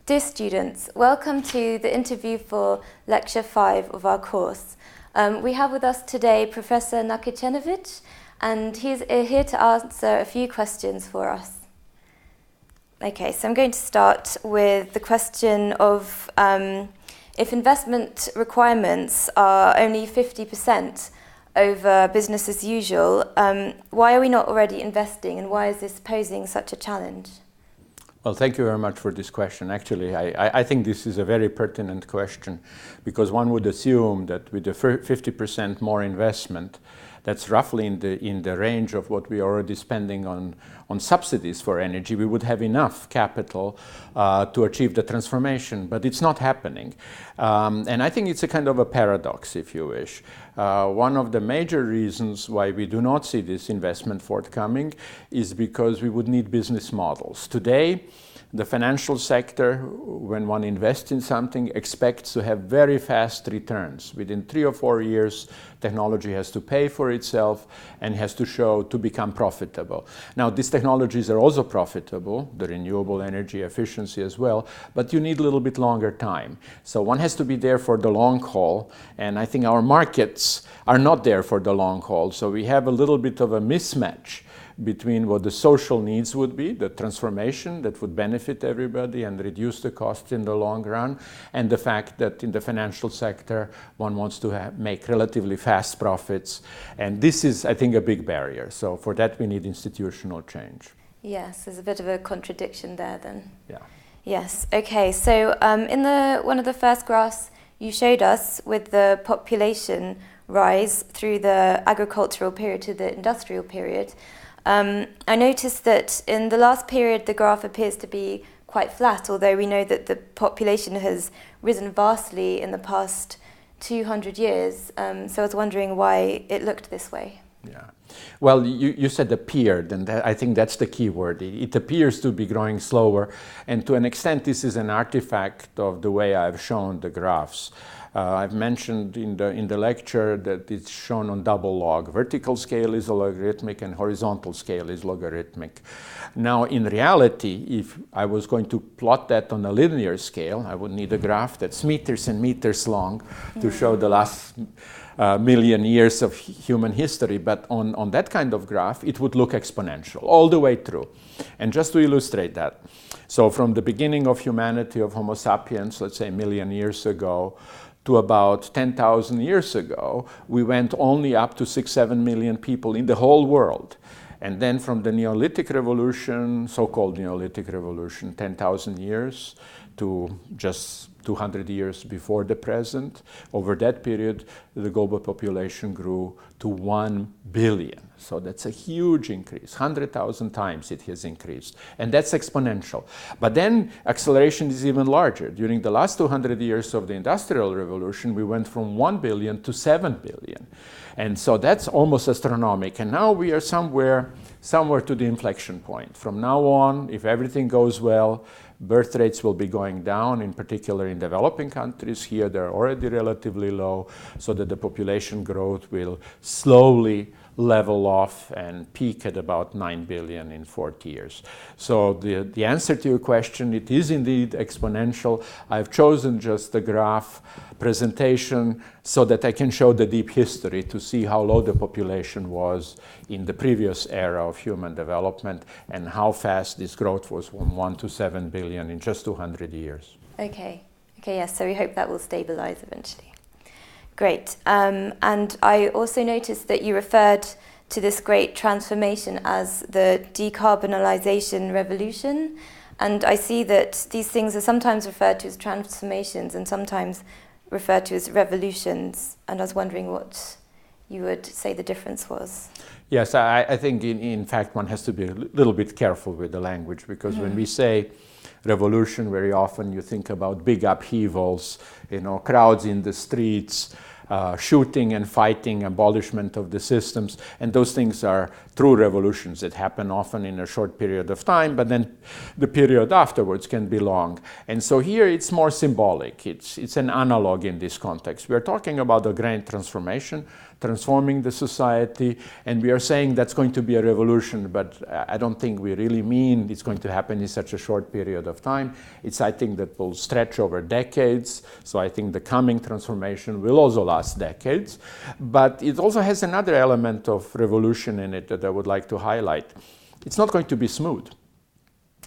Dear students, welcome to the interview for Lecture 5 of our course. We have with us today Professor Nakicenovic, and he's here to answer a few questions for us. Okay, so I'm going to start with the question of if investment requirements are only 50% over business as usual, why are we not already investing, and why is this posing such a challenge? Well, thank you very much for this question. Actually, I think this is a very pertinent question, because one would assume that with the 50% more investment, that's roughly in the range of what we are already spending on subsidies for energy, we would have enough capital to achieve the transformation, but it's not happening. And I think it's a kind of a paradox, if you wish. One of the major reasons why we do not see this investment forthcoming is because we would need business models. Today, the financial sector, when one invests in something, expects to have very fast returns. Within 3 or 4 years, technology has to pay for itself and has to show to become profitable. Now, these technologies are also profitable, the renewable energy efficiency as well, but you need a little bit longer time. So one has to be there for the long haul, and I think our markets are not there for the long haul. So we have a little bit of a mismatch between what the social needs would be, the transformation that would benefit everybody and reduce the cost in the long run, and the fact that in the financial sector, one wants to make relatively fast profits. And this is, I think, a big barrier. So for that, we need institutional change. Yes, there's a bit of a contradiction there then. Yeah. Yes, okay. So in one of the first graphs you showed us with the population rise through the agricultural period to the industrial period, I noticed that in the last period the graph appears to be quite flat, although we know that the population has risen vastly in the past 200 years. So I was wondering why it looked this way. Yeah. Well, you said appeared, and I think that's the key word. It appears to be growing slower, and to an extent this is an artifact of the way I've shown the graphs. I've mentioned in the lecture that it's shown on double log. Vertical scale is logarithmic and horizontal scale is logarithmic. Now, in reality, if I was going to plot that on a linear scale, I would need a graph that's meters and meters long to show the last million years of human history. But on that kind of graph, it would look exponential all the way through. And just to illustrate that, so from the beginning of humanity, of Homo sapiens, let's say a million years ago, to about 10,000 years ago, we went only up to 6-7 million people in the whole world. And then from the Neolithic Revolution, so-called Neolithic Revolution, 10,000 years to just 200 years before the present, over that period, the global population grew to 1 billion. So that's a huge increase. 100,000 times it has increased. And that's exponential. But then acceleration is even larger. During the last 200 years of the Industrial Revolution, we went from 1 billion to 7 billion. And so that's almost astronomical. And now we are somewhere to the inflection point. From now on, if everything goes well, birth rates will be going down, in particular in developing countries. Here they're already relatively low, so that the population growth will slowly level off and peak at about 9 billion in 40 years. So the answer to your question, it is indeed exponential. I've chosen just the graph presentation so that I can show the deep history to see how low the population was in the previous era of human development and how fast this growth was from 1 to 7 billion in just 200 years. Okay, yes, so we hope that will stabilize eventually. Great. And I also noticed that you referred to this great transformation as the decarbonization revolution. And I see that these things are sometimes referred to as transformations and sometimes referred to as revolutions. And I was wondering what you would say the difference was. Yes, I think in fact one has to be a little bit careful with the language, because when we say revolution, very often you think about big upheavals, crowds in the streets, shooting and fighting, abolishment of the systems, and those things are true revolutions that happen often in a short period of time, but then the period afterwards can be long. And so here it's more symbolic. It's an analog in this context. We're talking about a grand transformation transforming the society, and we are saying that's going to be a revolution, but I don't think we really mean it's going to happen in such a short period of time. It's, I think, that will stretch over decades, so I think the coming transformation will also last decades, but it also has another element of revolution in it that I would like to highlight. It's not going to be smooth.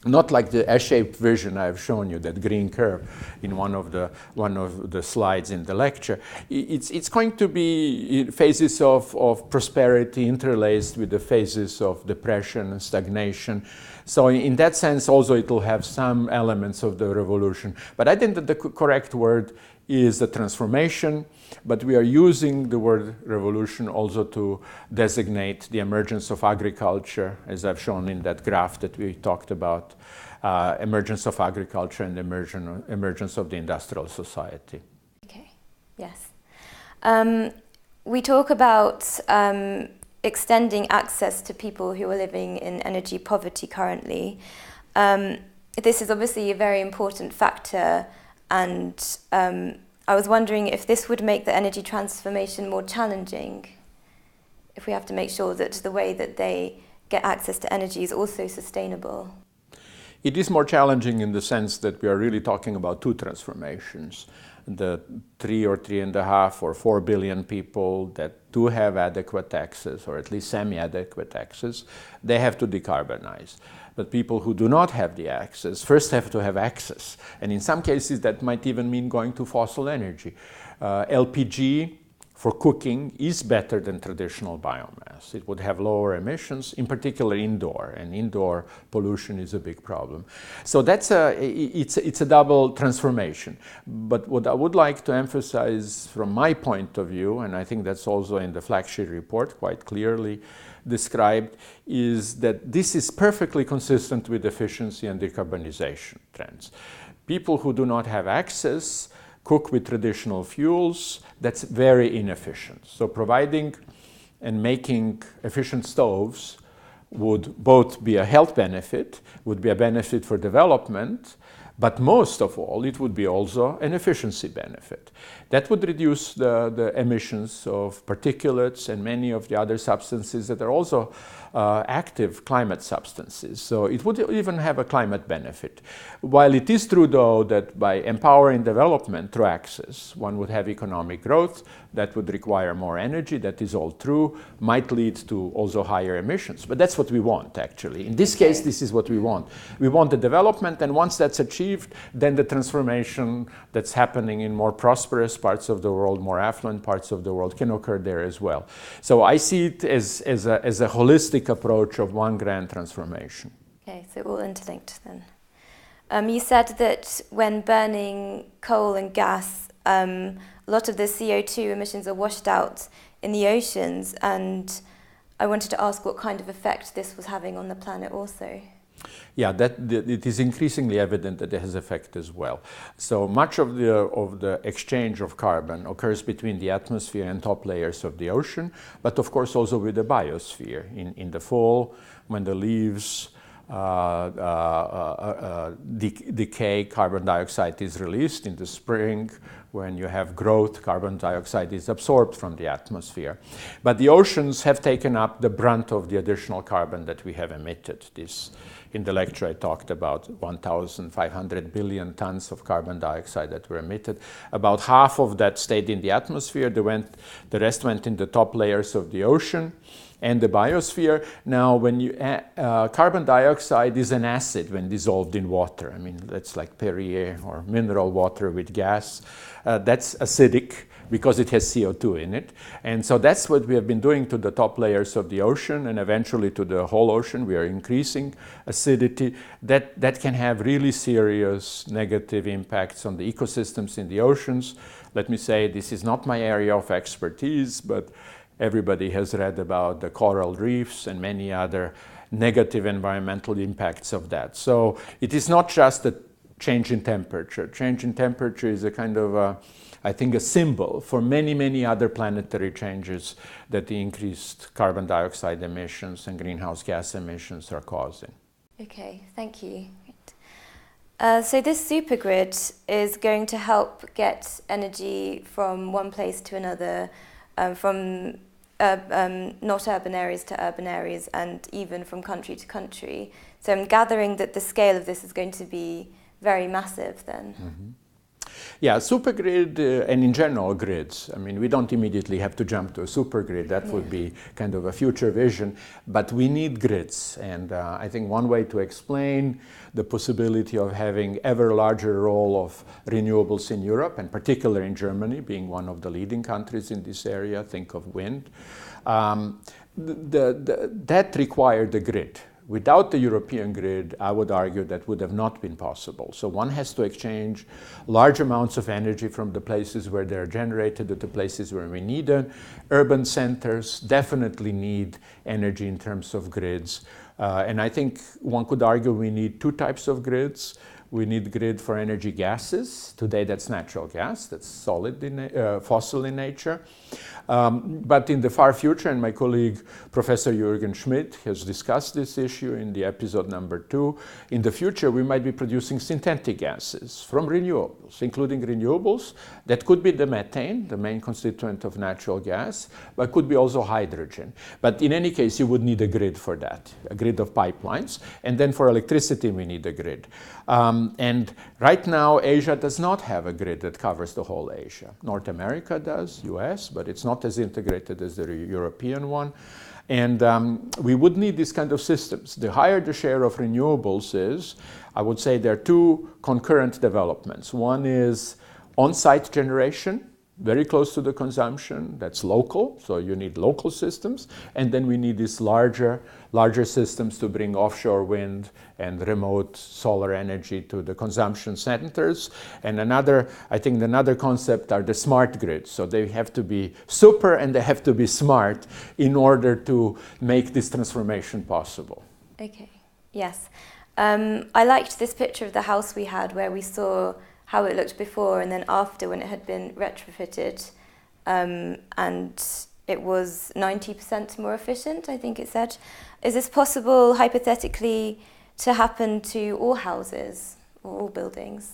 Not like the S-shaped vision I've shown you, that green curve in one of the slides in the lecture. It's going to be phases of prosperity interlaced with the phases of depression and stagnation. So in that sense, also it will have some elements of the revolution. But I think that the correct word is the transformation, but we are using the word revolution also to designate the emergence of agriculture, as I've shown in that graph that we talked about, emergence of agriculture and emergence of the industrial society. Okay, yes. We talk about extending access to people who are living in energy poverty currently. This is obviously a very important factor, and I was wondering if this would make the energy transformation more challenging, if we have to make sure that the way that they get access to energy is also sustainable. It is more challenging in the sense that we are really talking about two transformations. The 3 or 3.5 or 4 billion people that do have adequate access, or at least semi-adequate access, they have to decarbonize. But people who do not have the access first have to have access. And in some cases that might even mean going to fossil energy. LPG for cooking is better than traditional biomass. It would have lower emissions, in particular indoor, and indoor pollution is a big problem. So that's it's a double transformation. But what I would like to emphasize from my point of view, and I think that's also in the Flagship Report quite clearly described, is that this is perfectly consistent with efficiency and decarbonization trends. People who do not have access cook with traditional fuels, that's very inefficient. So providing and making efficient stoves would both be a health benefit, would be a benefit for development, but most of all, it would be also an efficiency benefit. That would reduce the emissions of particulates and many of the other substances that are also active climate substances. So it would even have a climate benefit. While it is true, though, that by empowering development through access, one would have economic growth, that would require more energy, that is all true, might lead to also higher emissions. But that's what we want, actually. In this case, this is what we want. We want the development, and once that's achieved, then the transformation that's happening in more prosperous parts of the world, more affluent parts of the world, can occur there as well. So I see it as a holistic approach of one grand transformation. Okay, so all interlinked then. You said that when burning coal and gas, a lot of the CO2 emissions are washed out in the oceans, and I wanted to ask what kind of effect this was having on the planet also. Yeah, it is increasingly evident that it has effect as well. So much of the exchange of carbon occurs between the atmosphere and top layers of the ocean, but of course also with the biosphere. In the fall, when the leaves decay, carbon dioxide is released. In the spring, when you have growth, carbon dioxide is absorbed from the atmosphere. But the oceans have taken up the brunt of the additional carbon that we have emitted. In the lecture, I talked about 1,500 billion tons of carbon dioxide that were emitted. About half of that stayed in the atmosphere. The rest went in the top layers of the ocean and the biosphere. Now, carbon dioxide is an acid when dissolved in water. I mean, that's like Perrier or mineral water with gas. That's acidic because it has CO2 in it. And so that's what we have been doing to the top layers of the ocean, and eventually to the whole ocean. We are increasing acidity. That can have really serious negative impacts on the ecosystems in the oceans. Let me say, this is not my area of expertise, but everybody has read about the coral reefs and many other negative environmental impacts of that. So it is not just a change in temperature. Change in temperature is a kind of, I think, a symbol for many, many other planetary changes that the increased carbon dioxide emissions and greenhouse gas emissions are causing. Okay, thank you. So this supergrid is going to help get energy from one place to another from not urban areas to urban areas, and even from country to country. So I'm gathering that the scale of this is going to be very massive then. Mm-hmm. Yeah, supergrid and in general grids. I mean, we don't immediately have to jump to a supergrid. That would be kind of a future vision. But we need grids. And I think one way to explain the possibility of having ever larger role of renewables in Europe, and particularly in Germany, being one of the leading countries in this area, think of wind, that required the grid. Without the European grid, I would argue that would have not been possible. So one has to exchange large amounts of energy from the places where they're generated to the places where we need them. Urban centers definitely need energy in terms of grids. And I think one could argue we need two types of grids. We need grid for energy gases. Today that's natural gas, that's solid fossil in nature. But in the far future, and my colleague Professor Jürgen Schmidt has discussed this issue in the episode number 2, in the future we might be producing synthetic gases from renewables, including renewables that could be the methane, the main constituent of natural gas, but could be also hydrogen. But in any case, you would need a grid for that, a grid of pipelines. And then for electricity, we need a grid. And right now, Asia does not have a grid that covers the whole Asia. North America does, US, but it's not as integrated as the European one. And we would need these kind of systems. The higher the share of renewables is, I would say there are two concurrent developments. One is on-site generation, very close to the consumption, that's local, so you need local systems. And then we need these larger systems to bring offshore wind and remote solar energy to the consumption centers. And I think another concept are the smart grids. So they have to be super and they have to be smart in order to make this transformation possible. Okay, yes. I liked this picture of the house we had where we saw how it looked before and then after when it had been retrofitted, and it was 90% more efficient, I think it said. Is this possible, hypothetically, to happen to all houses or all buildings?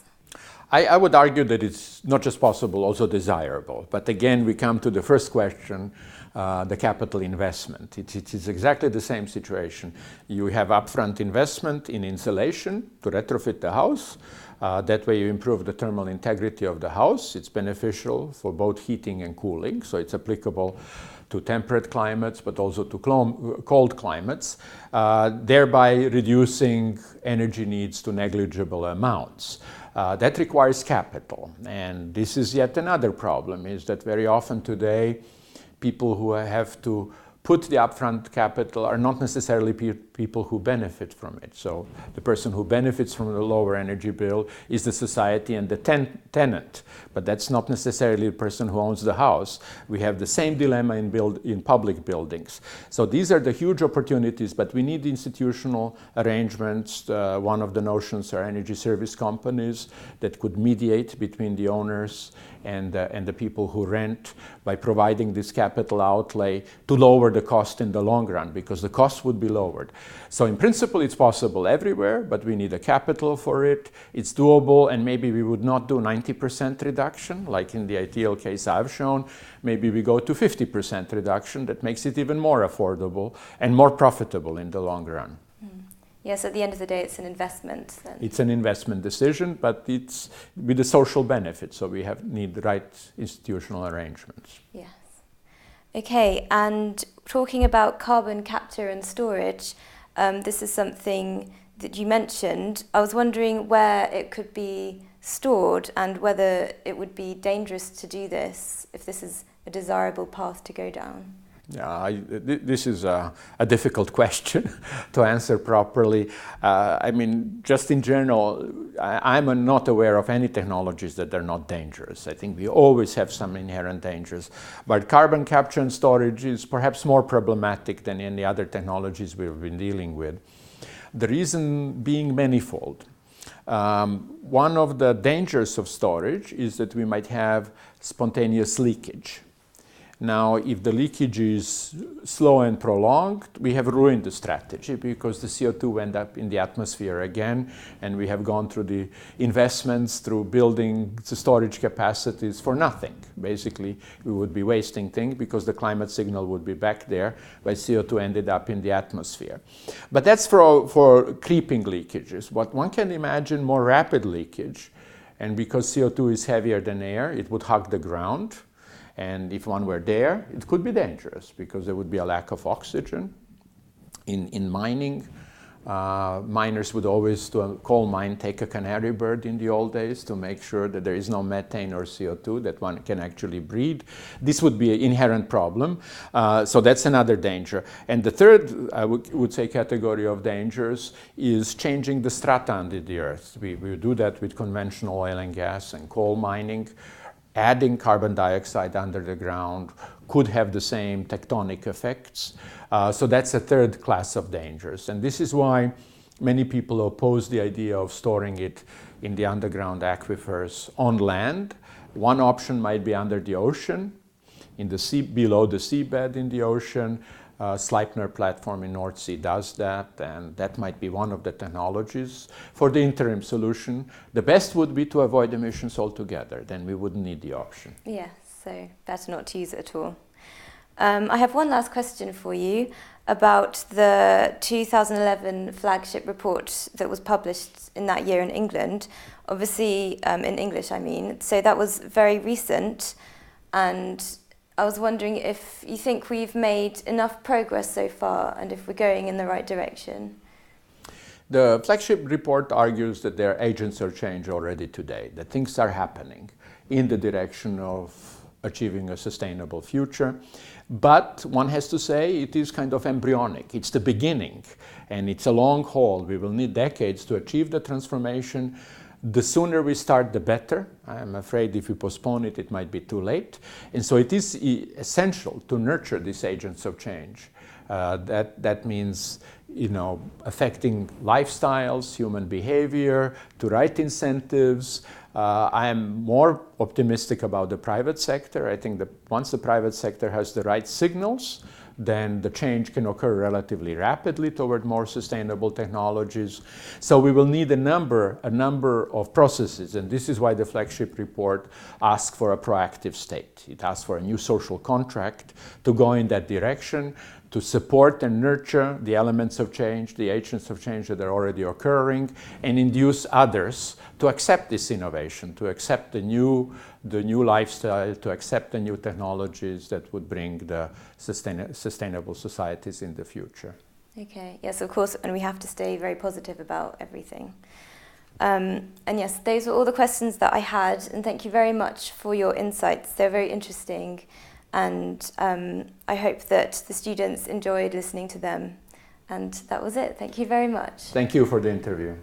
I would argue that it's not just possible, also desirable. But again, we come to the first question, the capital investment. It is exactly the same situation. You have upfront investment in insulation to retrofit the house. That way you improve the thermal integrity of the house. It's beneficial for both heating and cooling, so it's applicable to temperate climates, but also to cold climates, thereby reducing energy needs to negligible amounts. That requires capital, and this is yet another problem, is that very often today people who have to put the upfront capital are not necessarily people who benefit from it. So the person who benefits from the lower energy bill is the society and the tenant, but that's not necessarily the person who owns the house. We have the same dilemma in public buildings. So these are the huge opportunities, but we need institutional arrangements. One of the notions are energy service companies that could mediate between the owners and the people who rent by providing this capital outlay to lower the cost in the long run, because the cost would be lowered. So in principle, it's possible everywhere, but we need a capital for it. It's doable, and maybe we would not do 90% reduction, like in the ideal case I've shown. Maybe we go to 50% reduction. That makes it even more affordable and more profitable in the long run. Yes, at the end of the day, it's an investment. Then. It's an investment decision, but it's with a social benefit, so we need the right institutional arrangements. Yes. Okay, and talking about carbon capture and storage, this is something that you mentioned. I was wondering where it could be stored and whether it would be dangerous to do this, if this is a desirable path to go down. Yeah, this is a difficult question to answer properly. I mean, just in general, I'm not aware of any technologies that are not dangerous. I think we always have some inherent dangers. But carbon capture and storage is perhaps more problematic than any other technologies we've been dealing with. The reason being manifold. One of the dangers of storage is that we might have spontaneous leakage. Now, if the leakage is slow and prolonged, we have ruined the strategy because the CO2 went up in the atmosphere again, and we have gone through the investments, through building the storage capacities for nothing. Basically, we would be wasting things because the climate signal would be back there, but CO2 ended up in the atmosphere. But that's for creeping leakages. What one can imagine more rapid leakage, and because CO2 is heavier than air, it would hug the ground. And if one were there, it could be dangerous because there would be a lack of oxygen. In mining, miners would always, to a coal mine, take a canary bird in the old days to make sure that there is no methane or CO2, that one can actually breathe. This would be an inherent problem. So that's another danger. And the third, I would say, category of dangers is changing the strata under the earth. We do that with conventional oil and gas and coal mining. Adding carbon dioxide under the ground could have the same tectonic effects. So that's a third class of dangers. And this is why many people oppose the idea of storing it in the underground aquifers on land. One option might be under the ocean, in the sea, below the seabed in the ocean. Sleipner platform in North Sea does that, and that might be one of the technologies. For the interim solution, the best would be to avoid emissions altogether. Then we wouldn't need the option. Yeah, so better not to use it at all. I have one last question for you about the 2011 Flagship Report that was published in that year in England. Obviously, in English, I mean. So that was very recent, and I was wondering if you think we've made enough progress so far and if we're going in the right direction. The Flagship Report argues that there are agents of change already today, that things are happening in the direction of achieving a sustainable future. But one has to say it is kind of embryonic. It's the beginning, and it's a long haul. We will need decades to achieve the transformation. The sooner we start, the better. I'm afraid if we postpone it, it might be too late. And so it is essential to nurture these agents of change. That means, affecting lifestyles, human behavior, to right incentives. I am more optimistic about the private sector. I think that once the private sector has the right signals, then the change can occur relatively rapidly toward more sustainable technologies. So we will need a number of processes, and this is why the Flagship Report asks for a proactive state. It asks for a new social contract to go in that direction, to support and nurture the elements of change, the agents of change that are already occurring, and induce others to accept this innovation, to accept the new lifestyle, to accept the new technologies that would bring the sustainable societies in the future. Okay, yes, of course, and we have to stay very positive about everything. And yes, those were all the questions that I had, and thank you very much for your insights. They're very interesting, and I hope that the students enjoyed listening to them. And that was it. Thank you very much. Thank you for the interview.